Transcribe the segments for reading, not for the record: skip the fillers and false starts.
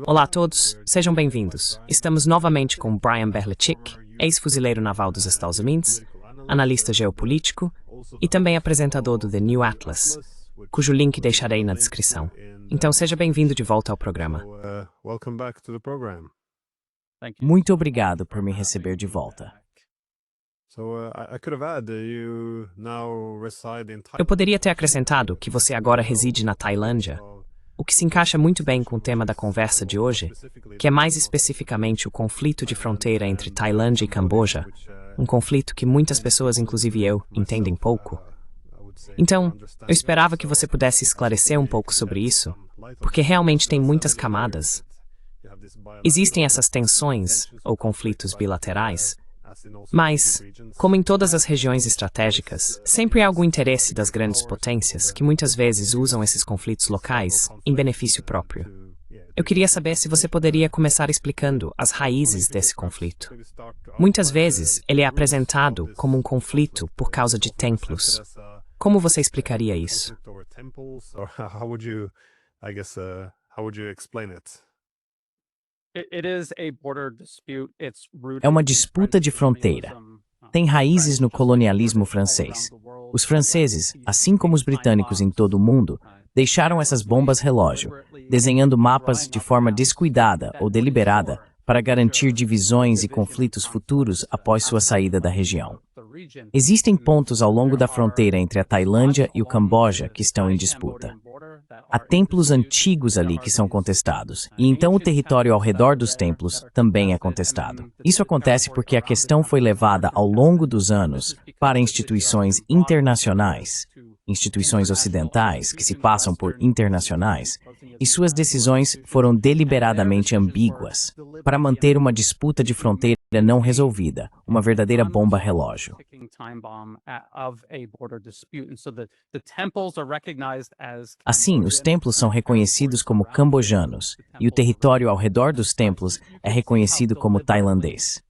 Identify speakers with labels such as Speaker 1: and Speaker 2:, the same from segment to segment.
Speaker 1: Olá a todos, sejam bem-vindos. Estamos novamente com Brian Berlechik, ex-fuzileiro naval dos Estados Unidos, analista geopolítico e também apresentador do The New Atlas, cujo link deixarei na descrição. Então seja bem-vindo de volta ao programa.
Speaker 2: Muito obrigado por me receber de volta.
Speaker 1: Eu poderia ter acrescentado que você agora reside na Tailândia, o que se encaixa muito bem com o tema da conversa de hoje, que é mais especificamente o conflito de fronteira entre Tailândia e Camboja, um conflito que muitas pessoas, inclusive eu, entendem pouco. Então, eu esperava que você pudesse esclarecer um pouco sobre isso, porque realmente tem muitas camadas. Existem essas tensões, ou conflitos bilaterais, mas, como em todas as regiões estratégicas, sempre há algum interesse das grandes potências que muitas vezes usam esses conflitos locais em benefício próprio. Eu queria saber se você poderia começar explicando as raízes desse conflito. Muitas vezes, ele é apresentado como um conflito por causa de templos. Como você explicaria isso?
Speaker 2: É uma disputa de fronteira. Tem raízes no colonialismo francês. Os franceses, assim como os britânicos em todo o mundo, deixaram essas bombas relógio, desenhando mapas de forma descuidada ou deliberada para garantir divisões e conflitos futuros após sua saída da região. Existem pontos ao longo da fronteira entre a Tailândia e o Camboja que estão em disputa. Há templos antigos ali que são contestados, e então o território ao redor dos templos também é contestado. Isso acontece porque a questão foi levada ao longo dos anos para instituições internacionais, instituições ocidentais que se passam por internacionais, e suas decisões foram deliberadamente ambíguas, para manter uma disputa de fronteira não resolvida, uma verdadeira bomba relógio. Assim, os templos são reconhecidos como cambojanos, e o território ao redor dos templos é reconhecido como tailandês.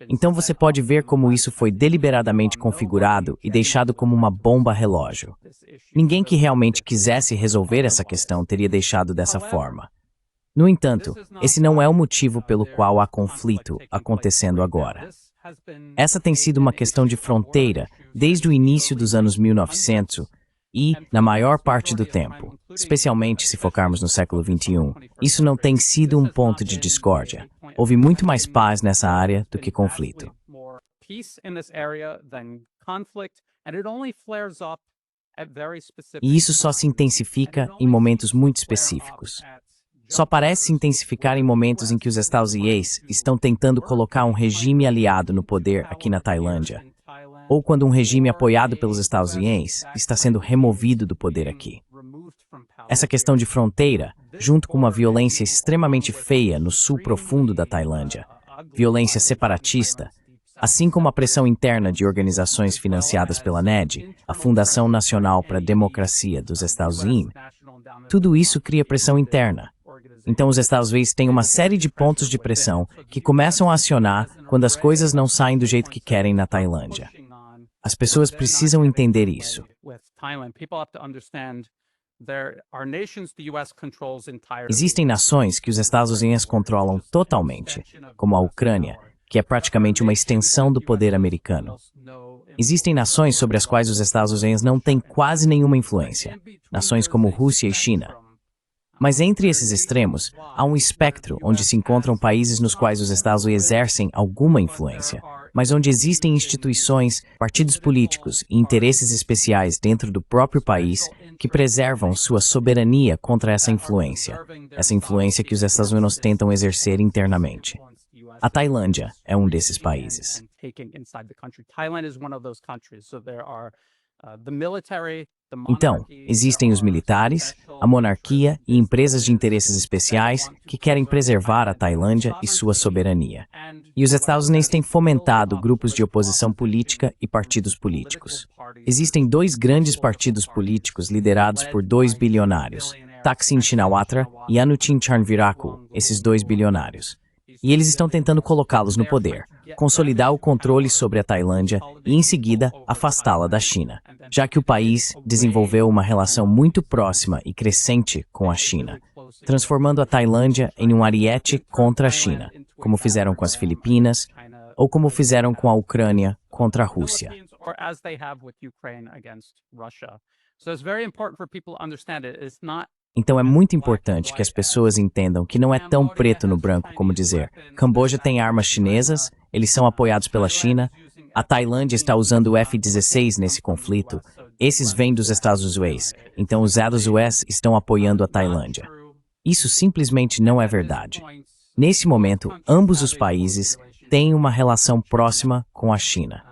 Speaker 2: Então você pode ver como isso foi deliberadamente configurado e deixado como uma bomba relógio. Ninguém que realmente quisesse resolver essa questão teria deixado dessa forma. No entanto, esse não é o motivo pelo qual há conflito acontecendo agora. Essa tem sido uma questão de fronteira desde o início dos anos 1900 e, na maior parte do tempo, especialmente se focarmos no século XXI, isso não tem sido um ponto de discórdia. Houve muito mais paz nessa área do que conflito. E isso só se intensifica em momentos muito específicos. Só parece se intensificar em momentos em que os Estados Unidos estão tentando colocar um regime aliado no poder aqui na Tailândia, ou quando um regime apoiado pelos Estados Unidos está sendo removido do poder aqui. Essa questão de fronteira, junto com uma violência extremamente feia no sul profundo da Tailândia, violência separatista, assim como a pressão interna de organizações financiadas pela NED, a Fundação Nacional para a Democracia dos Estados Unidos, tudo isso cria pressão interna. Então os Estados Unidos têm uma série de pontos de pressão que começam a acionar quando as coisas não saem do jeito que querem na Tailândia. As pessoas precisam entender isso. Existem nações que os Estados Unidos controlam totalmente, como a Ucrânia, que é praticamente uma extensão do poder americano. Existem nações sobre as quais os Estados Unidos não têm quase nenhuma influência, nações como Rússia e China. Mas entre esses extremos, há um espectro onde se encontram países nos quais os Estados Unidos exercem alguma influência, mas onde existem instituições, partidos políticos e interesses especiais dentro do próprio país que preservam sua soberania contra essa influência que os Estados Unidos tentam exercer internamente. A Tailândia é um desses países. Então, existem os militares, a monarquia e empresas de interesses especiais que querem preservar a Tailândia e sua soberania. E os Estados Unidos têm fomentado grupos de oposição política e partidos políticos. Existem dois grandes partidos políticos liderados por dois bilionários, Thaksin Shinawatra e Anutin Charnvirakul, esses dois bilionários. E eles estão tentando colocá-los no poder, consolidar o controle sobre a Tailândia e, em seguida, afastá-la da China, já que o país desenvolveu uma relação muito próxima e crescente com a China, transformando a Tailândia em um ariete contra a China, como fizeram com as Filipinas, ou como fizeram com a Ucrânia contra a Rússia. Então é muito importante que as pessoas entendam que não é tão preto no branco como dizer Camboja tem armas chinesas, eles são apoiados pela China, a Tailândia está usando o F-16 nesse conflito, esses vêm dos Estados Unidos, então os Estados Unidos estão apoiando a Tailândia. Isso simplesmente não é verdade. Nesse momento, ambos os países têm uma relação próxima com a China.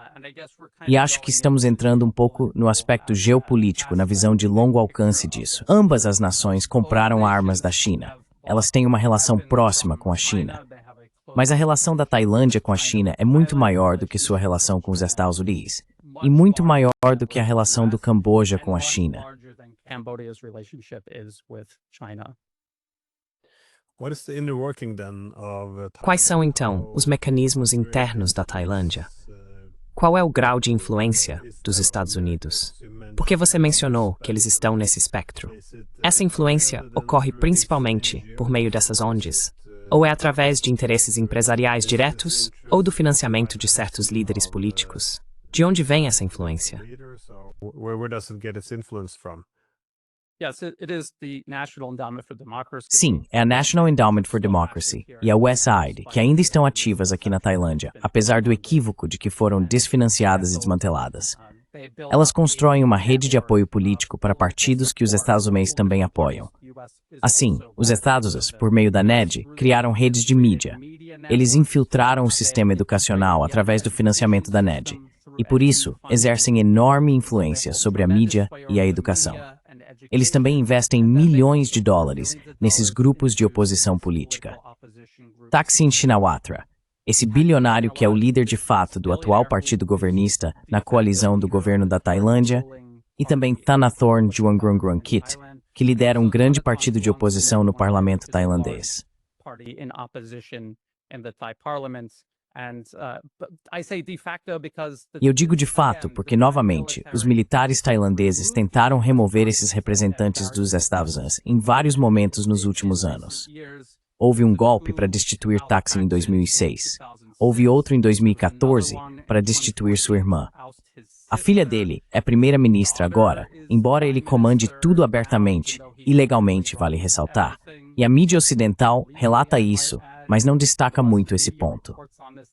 Speaker 2: E acho que estamos entrando um pouco no aspecto geopolítico, na visão de longo alcance disso. Ambas as nações compraram armas da China. Elas têm uma relação próxima com a China. Mas a relação da Tailândia com a China é muito maior do que sua relação com os Estados Unidos. E muito maior do que a relação do Camboja com a China.
Speaker 1: Quais são, então, os mecanismos internos da Tailândia? Qual é o grau de influência dos Estados Unidos? Por que você mencionou que eles estão nesse espectro? Essa influência ocorre principalmente por meio dessas ONGs? Ou é através de interesses empresariais diretos ou do financiamento de certos líderes políticos? De onde vem essa influência?
Speaker 2: Sim, é a National Endowment for Democracy e a USAID, que ainda estão ativas aqui na Tailândia, apesar do equívoco de que foram desfinanciadas e desmanteladas. Elas constroem uma rede de apoio político para partidos que os Estados Unidos também apoiam. Assim, os Estados, por meio da NED, criaram redes de mídia. Eles infiltraram o sistema educacional através do financiamento da NED, e por isso exercem enorme influência sobre a mídia e a educação. Eles também investem milhões de dólares nesses grupos de oposição política. Thaksin Shinawatra, esse bilionário que é o líder de fato do atual partido governista na coalizão do governo da Tailândia, e também Thanathorn Juangroongruangkit, que lidera um grande partido de oposição no parlamento tailandês. E eu digo de fato porque, novamente, os militares tailandeses tentaram remover esses representantes dos Estados Unidos em vários momentos nos últimos anos. Houve um golpe para destituir Thaksin em 2006. Houve outro em 2014 para destituir sua irmã. A filha dele é primeira-ministra agora, embora ele comande tudo abertamente, ilegalmente, vale ressaltar. E a mídia ocidental relata isso, mas não destaca muito esse ponto.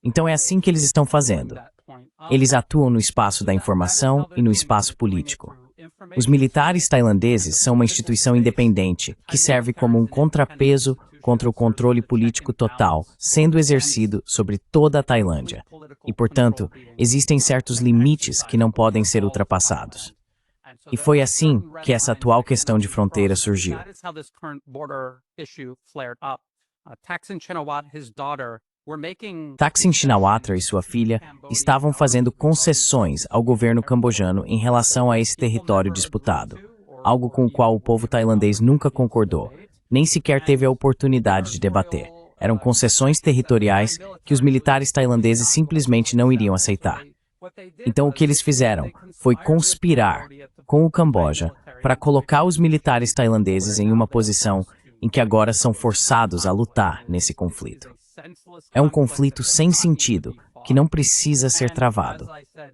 Speaker 2: Então é assim que eles estão fazendo. Eles atuam no espaço da informação e no espaço político. Os militares tailandeses são uma instituição independente que serve como um contrapeso contra o controle político total sendo exercido sobre toda a Tailândia. E, portanto, existem certos limites que não podem ser ultrapassados. E foi assim que essa atual questão de fronteira surgiu. Thaksin Shinawatra e sua filha estavam fazendo concessões ao governo cambojano em relação a esse território disputado, algo com o qual o povo tailandês nunca concordou, nem sequer teve a oportunidade de debater. Eram concessões territoriais que os militares tailandeses simplesmente não iriam aceitar. Então o que eles fizeram foi conspirar com o Camboja para colocar os militares tailandeses em uma posição em que agora são forçados a lutar nesse conflito. É um conflito sem sentido, que não precisa ser travado.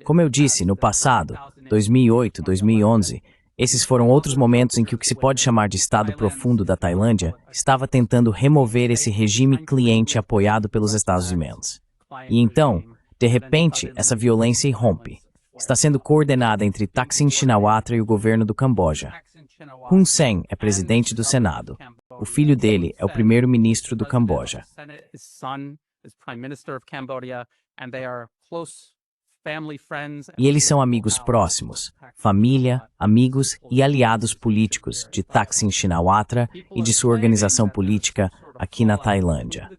Speaker 2: Como eu disse, no passado, 2008, 2011, esses foram outros momentos em que o que se pode chamar de Estado Profundo da Tailândia estava tentando remover esse regime cliente apoiado pelos Estados Unidos. E então, de repente, essa violência irrompe. Está sendo coordenada entre Thaksin Shinawatra e o governo do Camboja. Hun Sen é presidente do Senado. O filho dele é o primeiro-ministro do Camboja. E eles são amigos próximos, família, amigos e aliados políticos de Thaksin Shinawatra e de sua organização política aqui na Tailândia.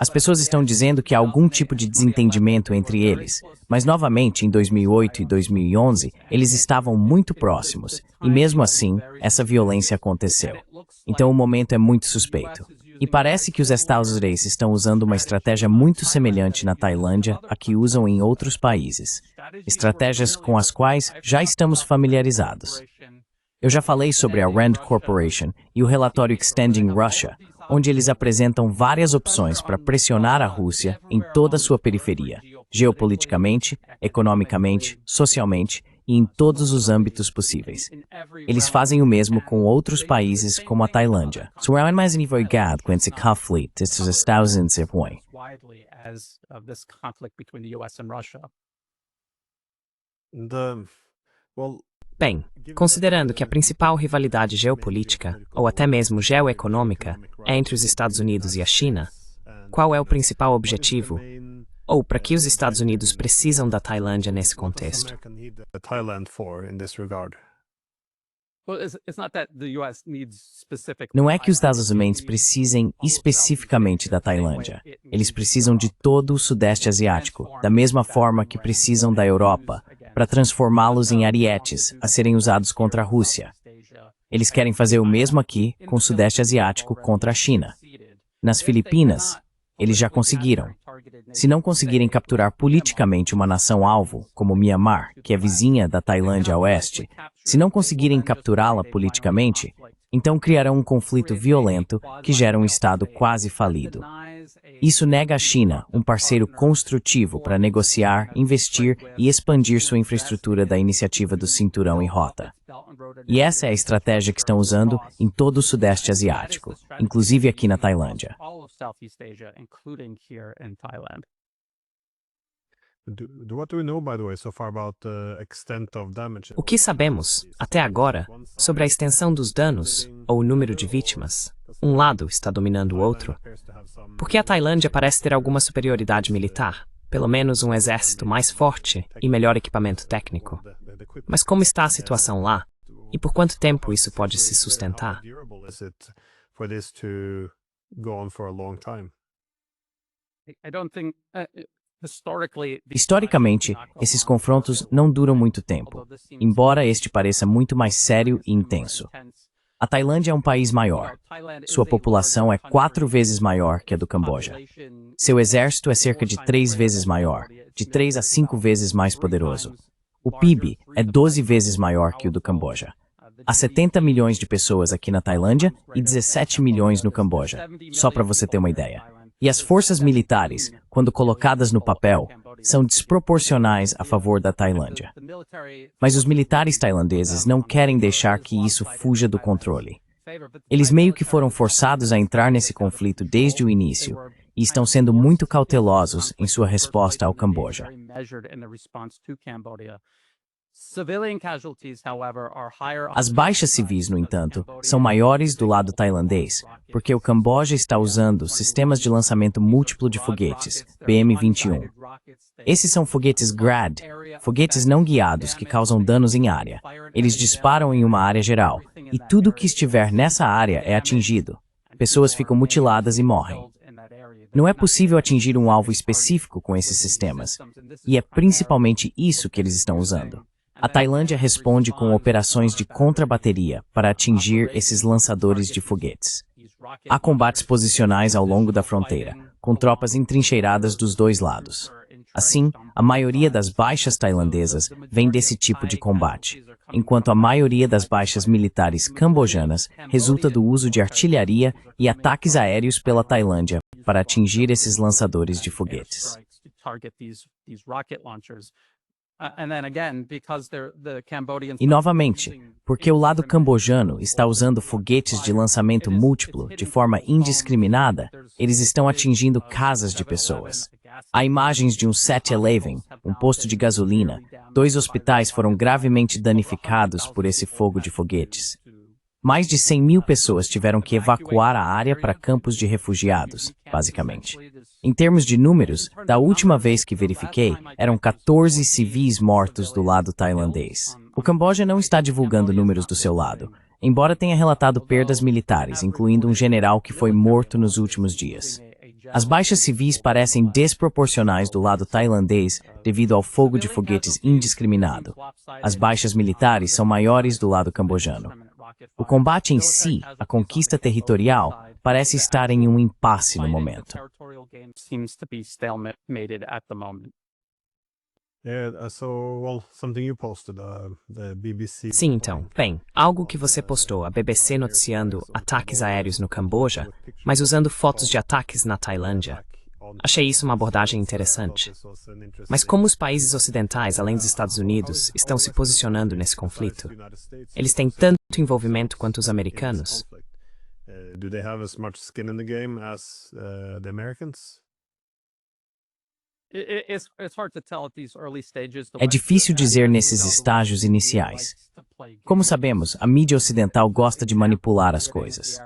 Speaker 2: As pessoas estão dizendo que há algum tipo de desentendimento entre eles, mas novamente em 2008 e 2011 eles estavam muito próximos e mesmo assim essa violência aconteceu. Então o momento é muito suspeito. E parece que os Estados Unidos estão usando uma estratégia muito semelhante na Tailândia a que usam em outros países. Estratégias com as quais já estamos familiarizados. Eu já falei sobre a Rand Corporation e o relatório Extending Russia, onde eles apresentam várias opções para pressionar a Rússia em toda a sua periferia, geopoliticamente, economicamente, socialmente e em todos os âmbitos possíveis. Eles fazem o mesmo com outros países como a Tailândia. Surround mais envolvado com esse conflito, esses Estados Unidos se põem.
Speaker 1: Bem, considerando que a principal rivalidade geopolítica, ou até mesmo geoeconômica, é entre os Estados Unidos e a China, qual é o principal objetivo? Ou para que os Estados Unidos precisam da Tailândia nesse contexto?
Speaker 2: Não é que os Estados Unidos precisem especificamente da Tailândia. Eles precisam de todo o Sudeste Asiático, da mesma forma que precisam da Europa, para transformá-los em arietes a serem usados contra a Rússia. Eles querem fazer o mesmo aqui com o Sudeste Asiático contra a China. Nas Filipinas, eles já conseguiram. Se não conseguirem capturar politicamente uma nação-alvo, como Myanmar, que é vizinha da Tailândia a oeste, se não conseguirem capturá-la politicamente, então criarão um conflito violento que gera um Estado quase falido. Isso nega à China um parceiro construtivo para negociar, investir e expandir sua infraestrutura da iniciativa do Cinturão e Rota. E essa é a estratégia que estão usando em todo o Sudeste Asiático, inclusive aqui na Tailândia.
Speaker 1: O que sabemos, até agora, sobre a extensão dos danos ou o número de vítimas? Um lado está dominando o outro? Porque a Tailândia parece ter alguma superioridade militar, pelo menos um exército mais forte e melhor equipamento técnico. Mas como está a situação lá? E por quanto tempo isso pode se sustentar?
Speaker 2: Historicamente, esses confrontos não duram muito tempo, embora este pareça muito mais sério e intenso. A Tailândia é um país maior. Sua população é 4 vezes maior que a do Camboja. Seu exército é cerca de 3 vezes maior, de 3 a 5 vezes mais poderoso. O PIB é 12 vezes maior que o do Camboja. Há 70 milhões de pessoas aqui na Tailândia e 17 milhões no Camboja, só para você ter uma ideia. E as forças militares, quando colocadas no papel, são desproporcionais a favor da Tailândia. Mas os militares tailandeses não querem deixar que isso fuja do controle. Eles meio que foram forçados a entrar nesse conflito desde o início e estão sendo muito cautelosos em sua resposta ao Camboja. As baixas civis, no entanto, são maiores do lado tailandês, porque o Camboja está usando sistemas de lançamento múltiplo de foguetes, BM-21. Esses são foguetes GRAD, foguetes não guiados que causam danos em área. Eles disparam em uma área geral, e tudo que estiver nessa área é atingido. Pessoas ficam mutiladas e morrem. Não é possível atingir um alvo específico com esses sistemas, e é principalmente isso que eles estão usando. A Tailândia responde com operações de contrabateria para atingir esses lançadores de foguetes. Há combates posicionais ao longo da fronteira, com tropas entrincheiradas dos dois lados. Assim, a maioria das baixas tailandesas vem desse tipo de combate, enquanto a maioria das baixas militares cambojanas resulta do uso de artilharia e ataques aéreos pela Tailândia para atingir esses lançadores de foguetes. E novamente, porque o lado cambojano está usando foguetes de lançamento múltiplo de forma indiscriminada, eles estão atingindo casas de pessoas. Há imagens de um 7-Eleven, um posto de gasolina. 2 hospitais foram gravemente danificados por esse fogo de foguetes. Mais de 100 mil pessoas tiveram que evacuar a área para campos de refugiados, basicamente. Em termos de números, da última vez que verifiquei, eram 14 civis mortos do lado tailandês. O Camboja não está divulgando números do seu lado, embora tenha relatado perdas militares, incluindo um general que foi morto nos últimos dias. As baixas civis parecem desproporcionais do lado tailandês devido ao fogo de foguetes indiscriminado. As baixas militares são maiores do lado cambojano. O combate em si, a conquista territorial, parece estar em um impasse no momento.
Speaker 1: Sim, então. Bem, algo que você postou, a BBC noticiando ataques aéreos no Camboja, mas usando fotos de ataques na Tailândia. Achei isso uma abordagem interessante. Mas como os países ocidentais, além dos Estados Unidos, estão se posicionando nesse conflito? Eles têm tanto envolvimento quanto os americanos?
Speaker 3: Do they have as much skin in the game as the Americans?
Speaker 2: É difícil dizer nesses estágios iniciais. Como sabemos, a mídia ocidental gosta de manipular as coisas.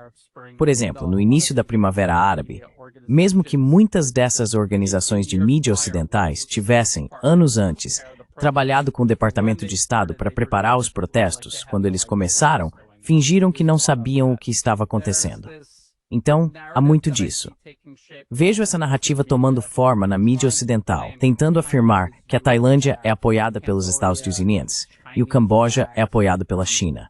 Speaker 2: Por exemplo, no início da Primavera Árabe, mesmo que muitas dessas organizações de mídia ocidentais tivessem, anos antes, trabalhado com o Departamento de Estado para preparar os protestos, quando eles começaram, fingiram que não sabiam o que estava acontecendo. Então, há muito disso. Vejo essa narrativa tomando forma na mídia ocidental, tentando afirmar que a Tailândia é apoiada pelos Estados Unidos e o Camboja é apoiado pela China.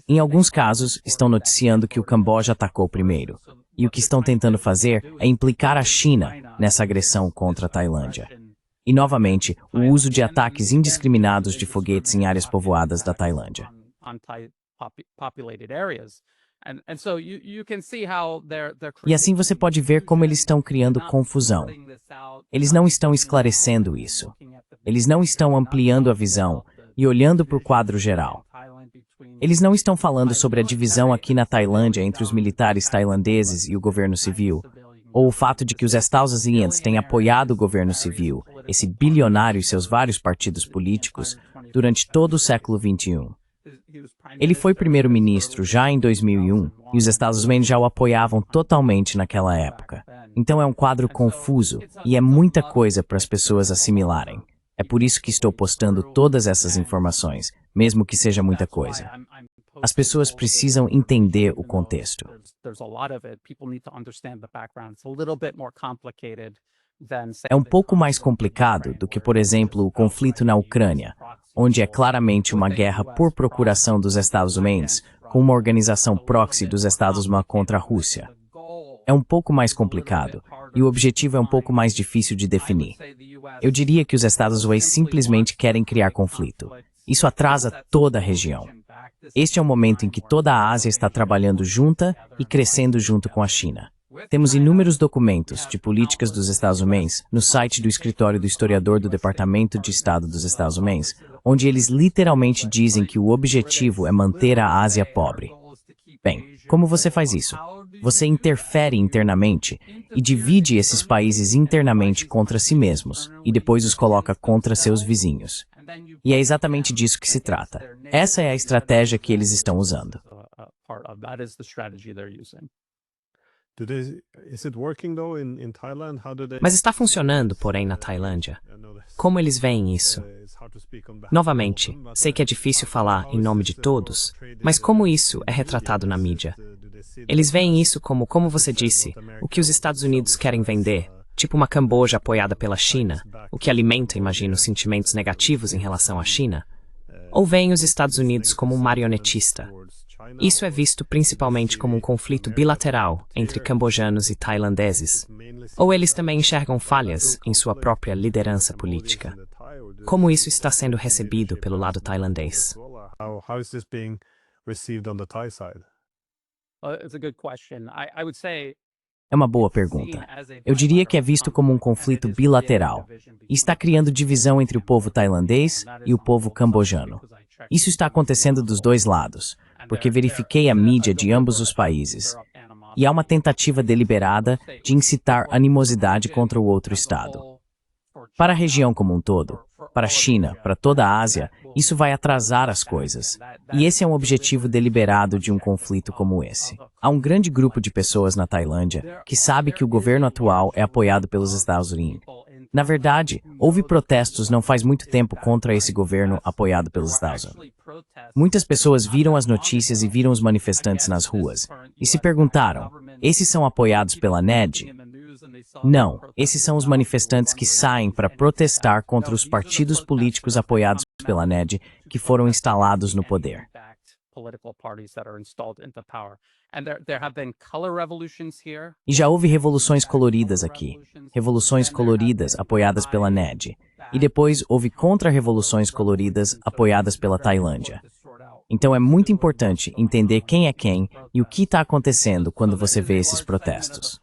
Speaker 2: Em alguns casos, estão noticiando que o Camboja atacou primeiro, e o que estão tentando fazer é implicar a China nessa agressão contra a Tailândia. E, novamente, o uso de ataques indiscriminados de foguetes em áreas povoadas da Tailândia. E assim você pode ver como eles estão criando confusão. Eles não estão esclarecendo isso. Eles não estão ampliando a visão e olhando para o quadro geral. Eles não estão falando sobre a divisão aqui na Tailândia entre os militares tailandeses e o governo civil, ou o fato de que os Estados Unidos têm apoiado o governo civil, esse bilionário e seus vários partidos políticos, durante todo o século XXI. Ele foi primeiro-ministro já em 2001 e os Estados Unidos já o apoiavam totalmente naquela época. Então é um quadro confuso e é muita coisa para as pessoas assimilarem. É por isso que estou postando todas essas informações, mesmo que seja muita coisa. As pessoas precisam entender o contexto. É um pouco mais complicado do que, por exemplo, o conflito na Ucrânia, onde é claramente uma guerra por procuração dos Estados Unidos com uma organização proxy dos Estados Unidos contra a Rússia. É um pouco mais complicado, e o objetivo é um pouco mais difícil de definir. Eu diria que os Estados Unidos simplesmente querem criar conflito. Isso atrasa toda a região. Este é o momento em que toda a Ásia está trabalhando junta e crescendo junto com a China. Temos inúmeros documentos de políticas dos Estados Unidos no site do escritório do historiador do Departamento de Estado dos Estados Unidos, onde eles literalmente dizem que o objetivo é manter a Ásia pobre. Bem, como você faz isso? Você interfere internamente e divide esses países internamente contra si mesmos e depois os coloca contra seus vizinhos. E é exatamente disso que se trata. Essa é a estratégia que eles estão usando.
Speaker 1: Mas está funcionando, porém, na Tailândia. Como eles veem isso? Novamente, sei que é difícil falar em nome de todos, mas como isso é retratado na mídia? Eles veem isso como você disse, o que os Estados Unidos querem vender, tipo uma Camboja apoiada pela China, o que alimenta, imagino, sentimentos negativos em relação à China? Ou veem os Estados Unidos como um marionetista? Isso é visto principalmente como um conflito bilateral entre cambojanos e tailandeses. Ou eles também enxergam falhas em sua própria liderança política? Como isso está sendo recebido pelo lado tailandês?
Speaker 2: É uma boa pergunta. Eu diria que é visto como um conflito bilateral e está criando divisão entre o povo tailandês e o povo cambojano. Isso está acontecendo dos dois lados, porque verifiquei a mídia de ambos os países. E há uma tentativa deliberada de incitar animosidade contra o outro Estado. Para a região como um todo, para a China, para toda a Ásia, isso vai atrasar as coisas. E esse é um objetivo deliberado de um conflito como esse. Há um grande grupo de pessoas na Tailândia que sabe que o governo atual é apoiado pelos Estados Unidos. Na verdade, houve protestos não faz muito tempo contra esse governo apoiado pelos Estados Unidos. Muitas pessoas viram as notícias e viram os manifestantes nas ruas e se perguntaram, esses são apoiados pela NED? Não, esses são os manifestantes que saem para protestar contra os partidos políticos apoiados pela NED que foram instalados no poder. E já houve revoluções coloridas aqui. Revoluções coloridas apoiadas pela NED. e depois houve contra-revoluções coloridas apoiadas pela Tailândia. Então é muito importante entender quem é quem e o que está acontecendo quando você vê esses protestos.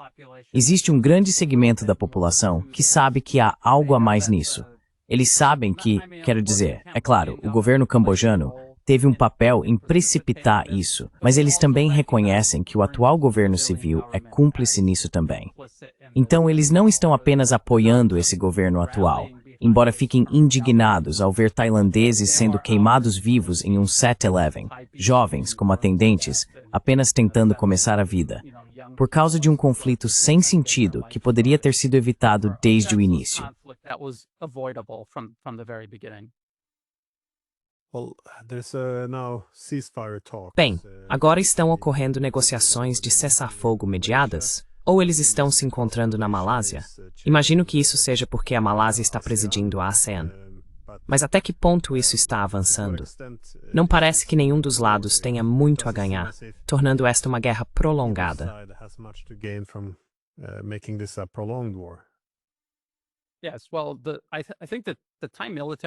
Speaker 2: Existe um grande segmento da população que sabe que há algo a mais nisso. Eles sabem que, quero dizer, é claro, o governo cambojano teve um papel em precipitar isso, mas eles também reconhecem que o atual governo civil é cúmplice nisso também. Então eles não estão apenas apoiando esse governo atual, embora fiquem indignados ao ver tailandeses sendo queimados vivos em um 7-Eleven, jovens como atendentes, apenas tentando começar a vida, por causa de um conflito sem sentido que poderia ter sido evitado desde o início.
Speaker 1: Bem, agora estão ocorrendo negociações de cessar-fogo mediadas? Ou eles estão se encontrando na Malásia? Imagino que isso seja porque a Malásia está presidindo a ASEAN. Mas até que ponto isso está avançando? Não parece que nenhum dos lados tenha muito a ganhar, tornando esta uma guerra prolongada.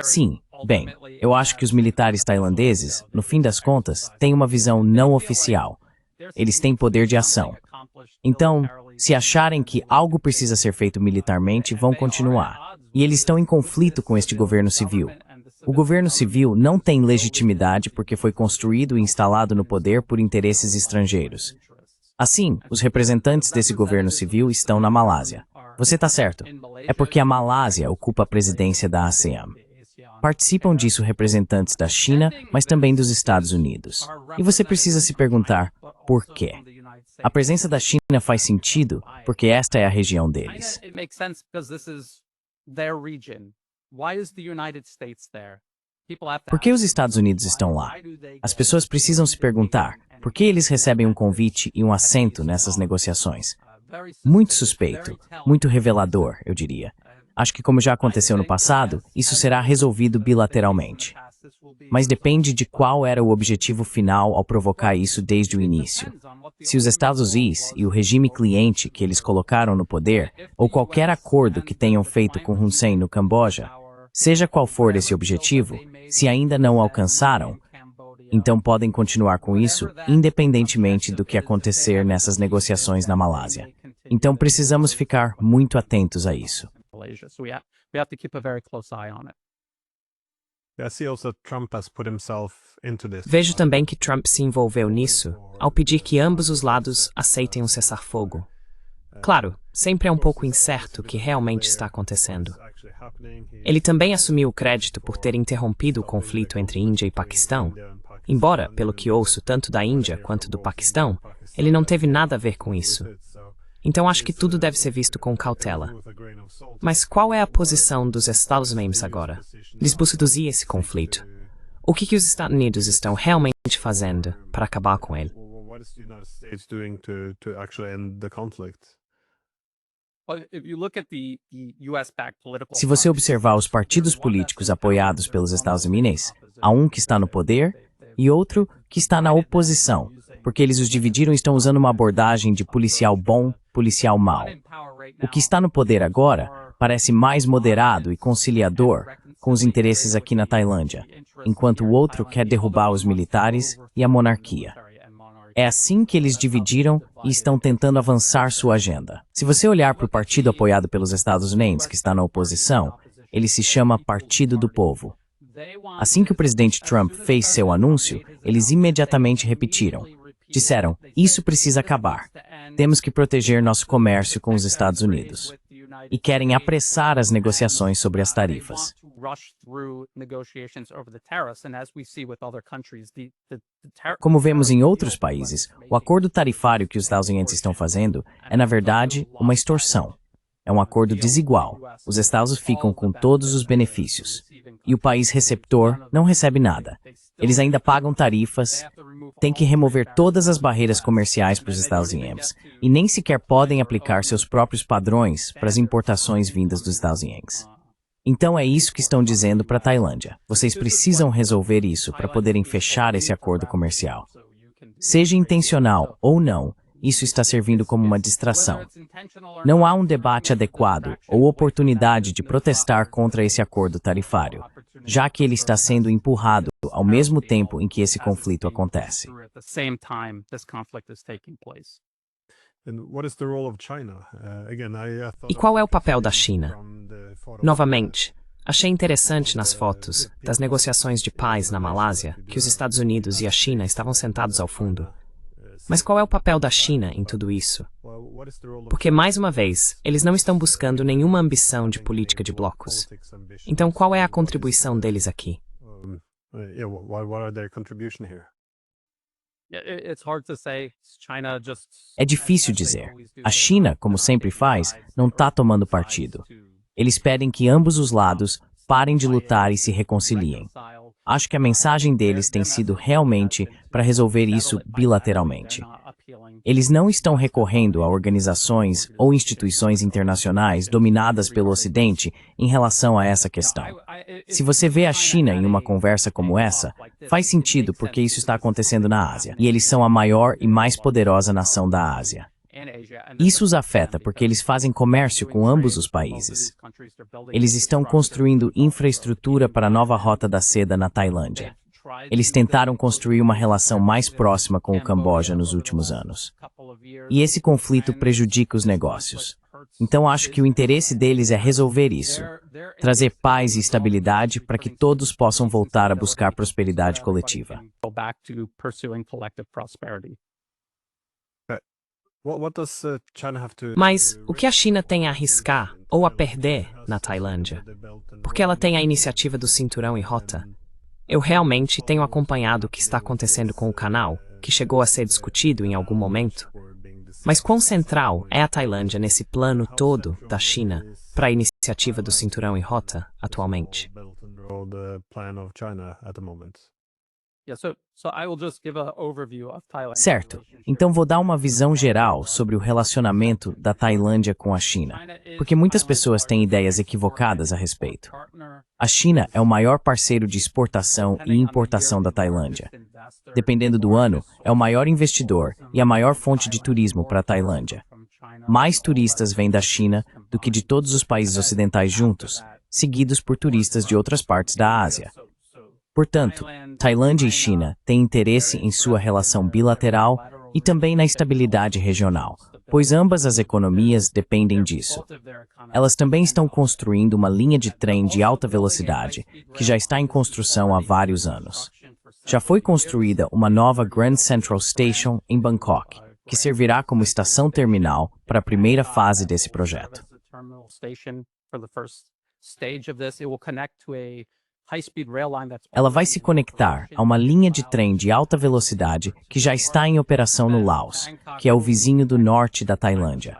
Speaker 2: Sim, bem, eu acho que os militares tailandeses, no fim das contas, têm uma visão não oficial. Eles têm poder de ação. Então, se acharem que algo precisa ser feito militarmente, vão continuar. E eles estão em conflito com este governo civil. O governo civil não tem legitimidade porque foi construído e instalado no poder por interesses estrangeiros. Assim, os representantes desse governo civil estão na Malásia. Você está certo. É porque a Malásia ocupa a presidência da ASEAN. Participam disso representantes da China, mas também dos Estados Unidos. E você precisa se perguntar, por quê? A presença da China faz sentido porque esta é a região deles. Por que os Estados Unidos estão lá? As pessoas precisam se perguntar por que eles recebem um convite e um assento nessas negociações. Muito suspeito, muito revelador, eu diria. Acho que, como já aconteceu no passado, isso será resolvido bilateralmente. Mas depende de qual era o objetivo final ao provocar isso desde o início. Se os Estados Unidos e o regime cliente que eles colocaram no poder, ou qualquer acordo que tenham feito com Hun Sen no Camboja, seja qual for esse objetivo, se ainda não o alcançaram, então podem continuar com isso, independentemente do que acontecer nessas negociações na Malásia. Então precisamos ficar muito atentos a isso.
Speaker 1: Vejo também que Trump se envolveu nisso ao pedir que ambos os lados aceitem um cessar-fogo. Claro, sempre é um pouco incerto o que realmente está acontecendo. Ele também assumiu o crédito por ter interrompido o conflito entre Índia e Paquistão, embora, pelo que ouço tanto da Índia quanto do Paquistão, ele não teve nada a ver com isso. Então acho que tudo deve ser visto com cautela. Mas qual é a posição dos Estados Unidos agora? Eles buscam reduzir esse conflito. O que os Estados Unidos estão realmente fazendo para acabar com ele?
Speaker 2: Se você observar os partidos políticos apoiados pelos Estados Unidos, há um que está no poder e outro que está na oposição, porque eles os dividiram e estão usando uma abordagem de policial bom, policial mau. O que está no poder agora parece mais moderado e conciliador com os interesses aqui na Tailândia, enquanto o outro quer derrubar os militares e a monarquia. É assim que eles dividiram e estão tentando avançar sua agenda. Se você olhar para o partido apoiado pelos Estados Unidos, que está na oposição, ele se chama Partido do Povo. Assim que o presidente Trump fez seu anúncio, eles imediatamente repetiram. Disseram, isso precisa acabar. Temos que proteger nosso comércio com os Estados Unidos. E querem apressar as negociações sobre as tarifas. Como vemos em outros países, o acordo tarifário que os Estados Unidos estão fazendo é, na verdade, uma extorsão. É um acordo desigual. Os Estados ficam com todos os benefícios. E o país receptor não recebe nada. Eles ainda pagam tarifas, têm que remover todas as barreiras comerciais para os Estados Unidos e nem sequer podem aplicar seus próprios padrões para as importações vindas dos Estados Unidos. Então é isso que estão dizendo para a Tailândia. Vocês precisam resolver isso para poderem fechar esse acordo comercial. Seja intencional ou não, isso está servindo como uma distração. Não há um debate adequado ou oportunidade de protestar contra esse acordo tarifário, já que ele está sendo empurrado ao mesmo tempo em que esse conflito acontece.
Speaker 1: E qual é o papel da China? Novamente, achei interessante nas fotos das negociações de paz na Malásia que os Estados Unidos e a China estavam sentados ao fundo. Mas qual é o papel da China em tudo isso? Porque, mais uma vez, eles não estão buscando nenhuma ambição de política de blocos. Então, qual é a contribuição deles aqui?
Speaker 2: É difícil dizer. A China, como sempre faz, não está tomando partido. Eles pedem que ambos os lados parem de lutar e se reconciliem. Acho que a mensagem deles tem sido realmente para resolver isso bilateralmente. Eles não estão recorrendo a organizações ou instituições internacionais dominadas pelo Ocidente em relação a essa questão. Se você vê a China em uma conversa como essa, faz sentido porque isso está acontecendo na Ásia, e eles são a maior e mais poderosa nação da Ásia. Isso os afeta porque eles fazem comércio com ambos os países. Eles estão construindo infraestrutura para a nova Rota da Seda na Tailândia. Eles tentaram construir uma relação mais próxima com o Camboja nos últimos anos. E esse conflito prejudica os negócios. Então acho que o interesse deles é resolver isso. Trazer paz e estabilidade para que todos possam voltar a buscar prosperidade coletiva.
Speaker 1: Mas o que a China tem a arriscar ou a perder na Tailândia? Porque ela tem a iniciativa do Cinturão e Rota. Eu realmente tenho acompanhado o que está acontecendo com o canal, que chegou a ser discutido em algum momento. Mas quão central é a Tailândia nesse plano todo da China para a iniciativa do Cinturão e Rota atualmente?
Speaker 2: Certo. Então vou dar uma visão geral sobre o relacionamento da Tailândia com a China, porque muitas pessoas têm ideias equivocadas a respeito. A China é o maior parceiro de exportação e importação da Tailândia. Dependendo do ano, é o maior investidor e a maior fonte de turismo para a Tailândia. Mais turistas vêm da China do que de todos os países ocidentais juntos, seguidos por turistas de outras partes da Ásia. Portanto, Tailândia e China têm interesse em sua relação bilateral e também na estabilidade regional, pois ambas as economias dependem disso. Elas também estão construindo uma linha de trem de alta velocidade, que já está em construção há vários anos. Já foi construída uma nova Grand Central Station em Bangkok, que servirá como estação terminal para a primeira fase desse projeto. Ela vai se conectar a uma linha de trem de alta velocidade que já está em operação no Laos, que é o vizinho do norte da Tailândia.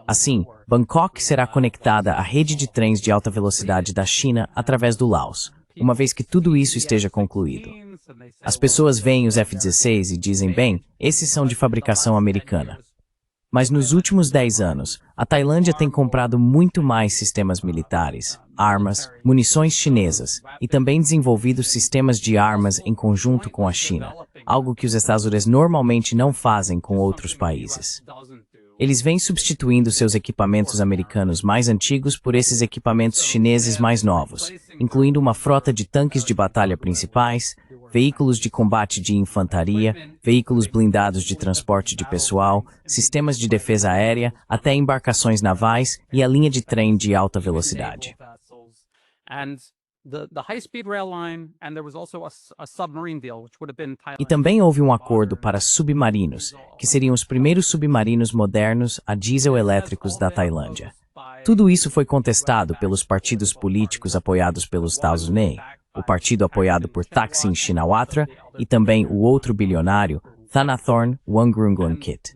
Speaker 2: Assim, Bangkok será conectada à rede de trens de alta velocidade da China através do Laos, uma vez que tudo isso esteja concluído. As pessoas veem os F-16 e dizem, bem, esses são de fabricação americana. Mas nos últimos 10 anos, a Tailândia tem comprado muito mais sistemas militares, armas, munições chinesas e também desenvolvido sistemas de armas em conjunto com a China, algo que os Estados Unidos normalmente não fazem com outros países. Eles vêm substituindo seus equipamentos americanos mais antigos por esses equipamentos chineses mais novos, incluindo uma frota de tanques de batalha principais, veículos de combate de infantaria, veículos blindados de transporte de pessoal, sistemas de defesa aérea, até embarcações navais e a linha de trem de alta velocidade. E também houve um acordo para submarinos, que seriam os primeiros submarinos modernos a diesel elétricos da Tailândia. Tudo isso foi contestado pelos partidos políticos apoiados pelos Estados Unidos, o partido apoiado por Thaksin Shinawatra e também o outro bilionário, Thanathorn Juangroongruangkit.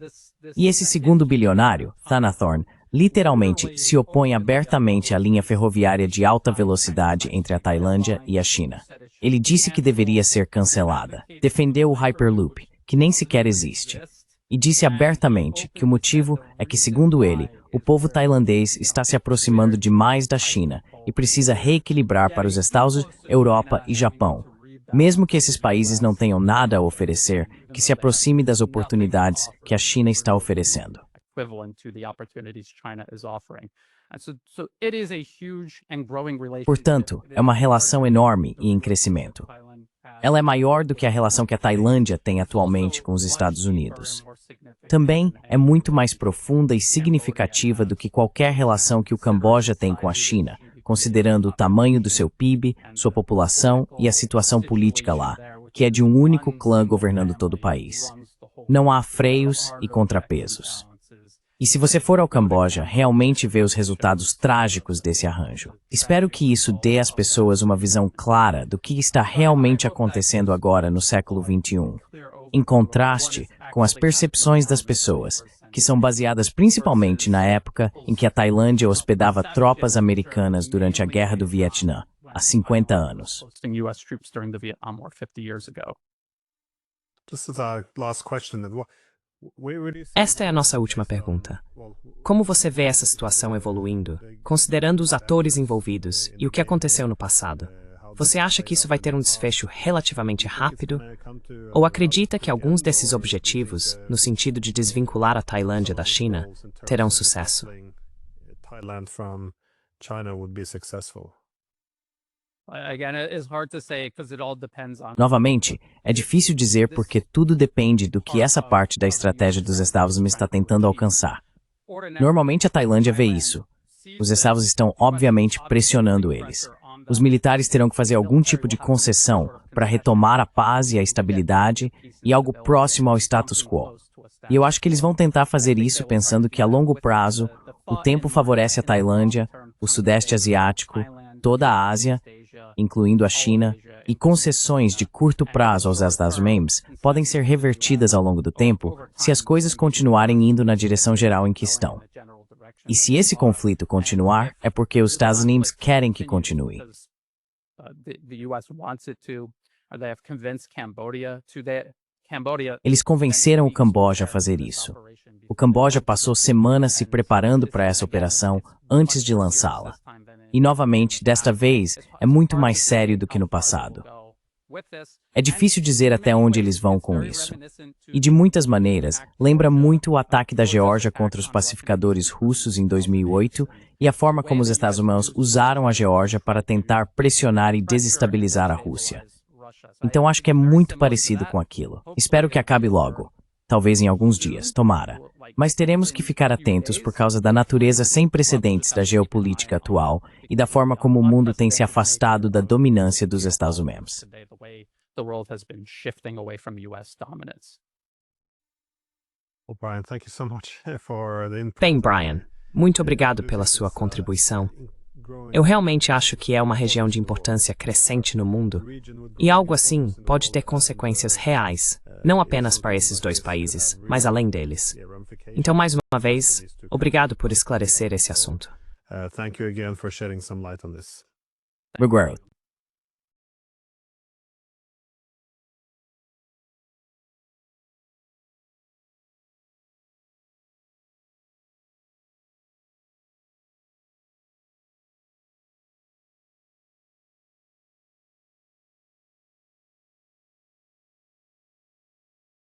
Speaker 2: E esse segundo bilionário, Thanathorn, literalmente se opõe abertamente à linha ferroviária de alta velocidade entre a Tailândia e a China. Ele disse que deveria ser cancelada. Defendeu o Hyperloop, que nem sequer existe. E disse abertamente que o motivo é que, segundo ele, o povo tailandês está se aproximando demais da China e precisa reequilibrar para os Estados, Europa e Japão. mesmo que esses países não tenham nada a oferecer que se aproxime das oportunidades que a China está oferecendo. Portanto, é uma relação enorme e em crescimento. Ela é maior do que a relação que a Tailândia tem atualmente com os Estados Unidos. Também é muito mais profunda e significativa do que qualquer relação que o Camboja tem com a China, considerando o tamanho do seu PIB, sua população e a situação política lá, que é de um único clã governando todo o país. Não há freios e contrapesos. E se você for ao Camboja, realmente vê os resultados trágicos desse arranjo. Espero que isso dê às pessoas uma visão clara do que está realmente acontecendo agora no século XXI, em contraste com as percepções das pessoas, que são baseadas principalmente na época em que a Tailândia hospedava tropas americanas durante a Guerra do Vietnã, há 50 anos.
Speaker 1: Esta é a nossa última pergunta. Como você vê essa situação evoluindo, considerando os atores envolvidos e o que aconteceu no passado? Você acha que isso vai ter um desfecho relativamente rápido? Ou acredita que alguns desses objetivos, no sentido de desvincular a Tailândia da China, terão sucesso?
Speaker 2: Novamente, é difícil dizer porque tudo depende do que essa parte da estratégia dos Estados Unidos está tentando alcançar. Normalmente a Tailândia vê isso. Os Estados estão obviamente pressionando eles. Os militares terão que fazer algum tipo de concessão para retomar a paz e a estabilidade e algo próximo ao status quo. E eu acho que eles vão tentar fazer isso pensando que a longo prazo o tempo favorece a Tailândia, o Sudeste Asiático, toda a Ásia, incluindo a China, e concessões de curto prazo aos Estados Unidos podem ser revertidas ao longo do tempo se as coisas continuarem indo na direção geral em que estão. E se esse conflito continuar, é porque os Estados Unidos querem que continue. Eles convenceram o Camboja a fazer isso. O Camboja passou semanas se preparando para essa operação antes de lançá-la. E novamente, desta vez, é muito mais sério do que no passado. É difícil dizer até onde eles vão com isso. E de muitas maneiras, lembra muito o ataque da Geórgia contra os pacificadores russos em 2008 e a forma como os Estados Unidos usaram a Geórgia para tentar pressionar e desestabilizar a Rússia. Então acho que é muito parecido com aquilo. Espero que acabe logo. Talvez em alguns dias, tomara. Mas teremos que ficar atentos por causa da natureza sem precedentes da geopolítica atual e da forma como o mundo tem se afastado da dominância dos Estados Unidos.
Speaker 1: Bem, Brian, muito obrigado pela sua contribuição. Eu realmente acho que é uma região de importância crescente no mundo, e algo assim pode ter consequências reais, não apenas para esses dois países, mas além deles. Então, mais uma vez, obrigado por esclarecer esse assunto.
Speaker 2: Obrigado.